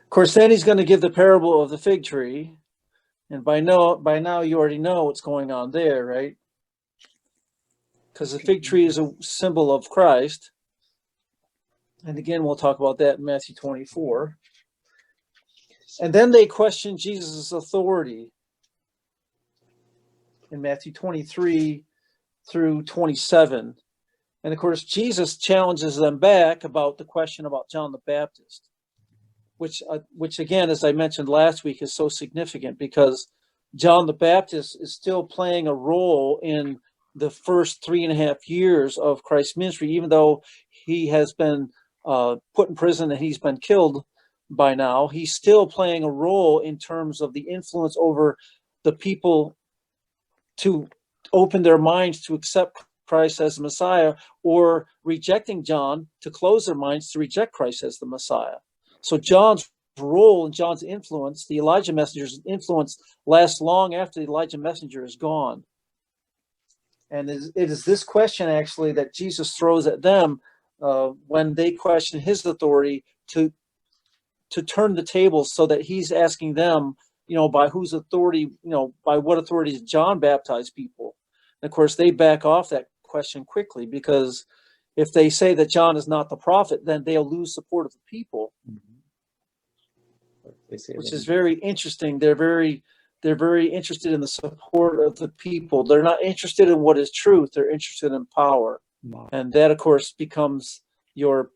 Of course, then he's going to give the parable of the fig tree. And by now you already know what's going on there, right? Because the fig tree is a symbol of Christ. And again, we'll talk about that in Matthew 24. And then they question Jesus' authority in Matthew 23 through 27. And of course, Jesus challenges them back about the question about John the Baptist, which again, as I mentioned last week, is so significant because John the Baptist is still playing a role in the first 3.5 years of Christ's ministry, even though he has been put in prison and he's been killed by now. He's still playing a role in terms of the influence over the people to open their minds to accept Christ as the Messiah, or rejecting John to close their minds to reject Christ as the Messiah. So John's role and John's influence, the Elijah messenger's influence, lasts long after the Elijah messenger is gone. And it is this question actually that Jesus throws at them when they question his authority to turn the tables, so that he's asking them, by whose authority, by what authority did John baptize people? And of course, they back off that question quickly, because if they say that John is not the prophet, then they'll lose support of the people, which is very interesting. They're very interested in the support of the people. They're not interested in what is truth. They're interested in power. Wow. And that, of course, becomes your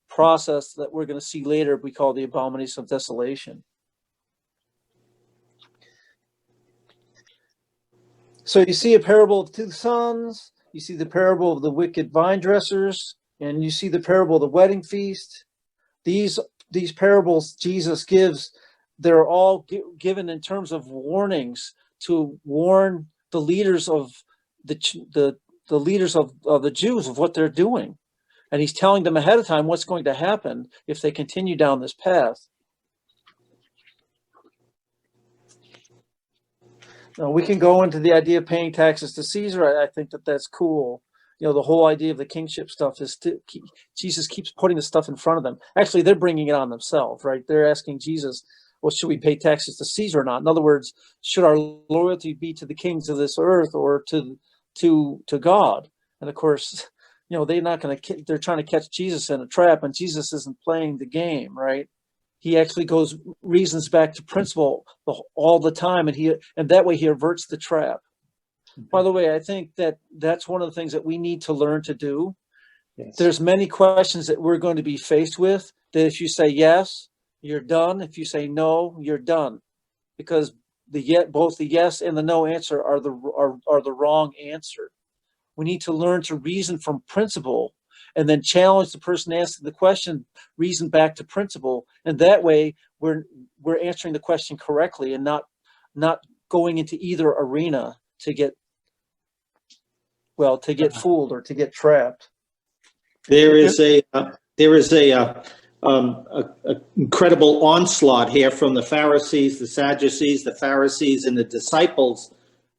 process that we're going to see later. We call the abomination of desolation. So you see a parable of 2 sons, you see the parable of the wicked vine dressers, and you see the parable of the wedding feast. These parables Jesus gives, they're all given in terms of warnings to warn the leaders of the leaders of the Jews of what they're doing. And he's telling them ahead of time what's going to happen if they continue down this path. Now, we can go into the idea of paying taxes to Caesar. I think that's cool. The whole idea of the kingship stuff is Jesus keeps putting the stuff in front of them. Actually, they're bringing it on themselves, right? They're asking Jesus, well, should we pay taxes to Caesar or not? In other words, should our loyalty be to the kings of this earth or to God? And of course, they're trying to catch Jesus in a trap, and Jesus isn't playing the game, right? He actually reasons back to principle all the time, and that way he averts the trap. Mm-hmm. By the way, I think that's one of the things that we need to learn to do. Yes. There's many questions that we're going to be faced with that if you say yes, you're done. If you say no, you're done, because both the yes and the no answer are the wrong answer. We need to learn to reason from principle, and then challenge the person asking the question, reason back to principle, and that way we're answering the question correctly and not going into either arena to get fooled or to get trapped. There is a incredible onslaught here from the Pharisees, the Sadducees, the Pharisees, and the disciples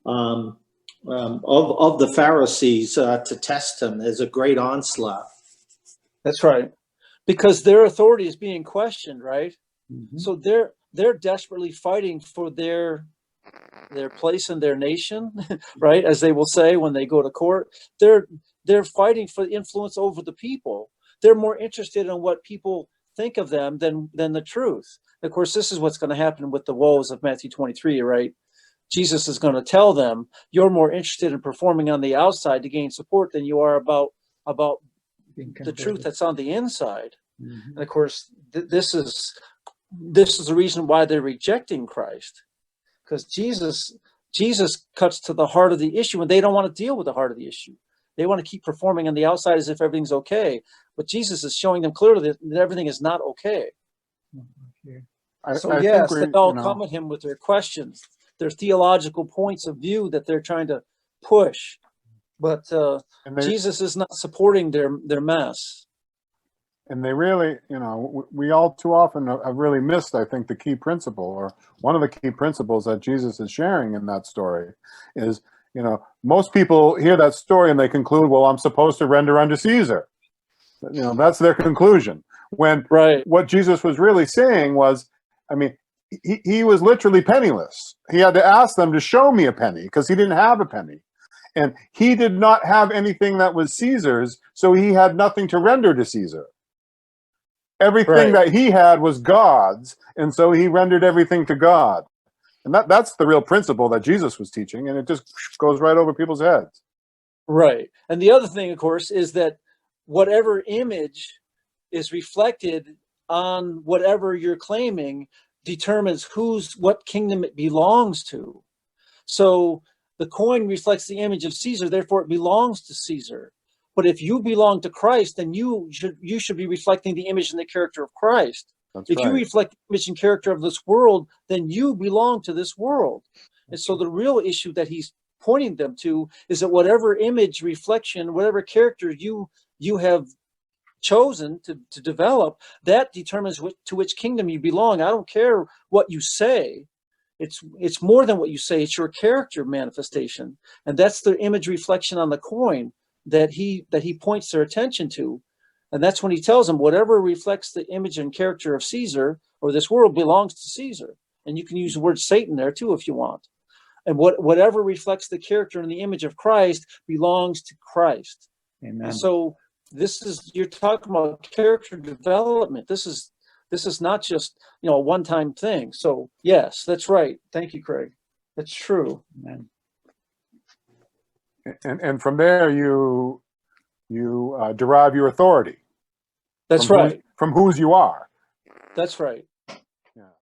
of the Pharisees to test him. There's a great onslaught. That's right, because their authority is being questioned, right? Mm-hmm. So they're desperately fighting for their place in their nation, right? As they will say when they go to court, they're fighting for influence over the people. They're more interested in what people think of them than the truth. Of course, this is what's going to happen with the woes of Matthew 23, right? Jesus is going to tell them, you're more interested in performing on the outside to gain support than you are about the truth that's on the inside. Mm-hmm. And of course, this is the reason why they're rejecting Christ, because Jesus cuts to the heart of the issue, and they don't want to deal with the heart of the issue. They want to keep performing on the outside as if everything's okay, but Jesus is showing them clearly that everything is not okay. So yes, they all come at him with their questions, their theological points of view that they're trying to push, but Jesus is not supporting their mess. And they really, we all too often have really missed, I think, the key principle, or one of the key principles that Jesus is sharing in that story is, most people hear that story and they conclude, well, I'm supposed to render unto Caesar. That's their conclusion. When right. What Jesus was really saying was, I mean, he was literally penniless. He had to ask them to show me a penny because he didn't have a penny. And he did not have anything that was Caesar's, so he had nothing to render to Caesar. Everything Right. that he had was God's, and so he rendered everything to God. And that's the real principle that Jesus was teaching, and it just goes right over people's heads. Right. And the other thing, of course, is that whatever image is reflected on whatever you're claiming determines what kingdom it belongs to. So the coin reflects the image of Caesar, therefore it belongs to Caesar. But if you belong to Christ, then you should be reflecting the image and the character of Christ. That's If you right. reflect the image and character of this world, then you belong to this world. And so the real issue that he's pointing them to is that whatever image, reflection, whatever character you have chosen to develop, that determines to which kingdom you belong. I don't care what you say. It's more than what you say. It's your character manifestation, and that's the image reflection on the coin that he points their attention to. And that's when he tells them whatever reflects the image and character of Caesar or this world belongs to Caesar. And you can use the word Satan there too if you want. And whatever reflects the character and the image of Christ belongs to Christ. Amen. And so you're talking about character development. This is not just, a one-time thing. So yes, that's right. Thank you, Craig. That's true. Amen. And from there, you derive your authority. That's from right. From whose you are. That's right.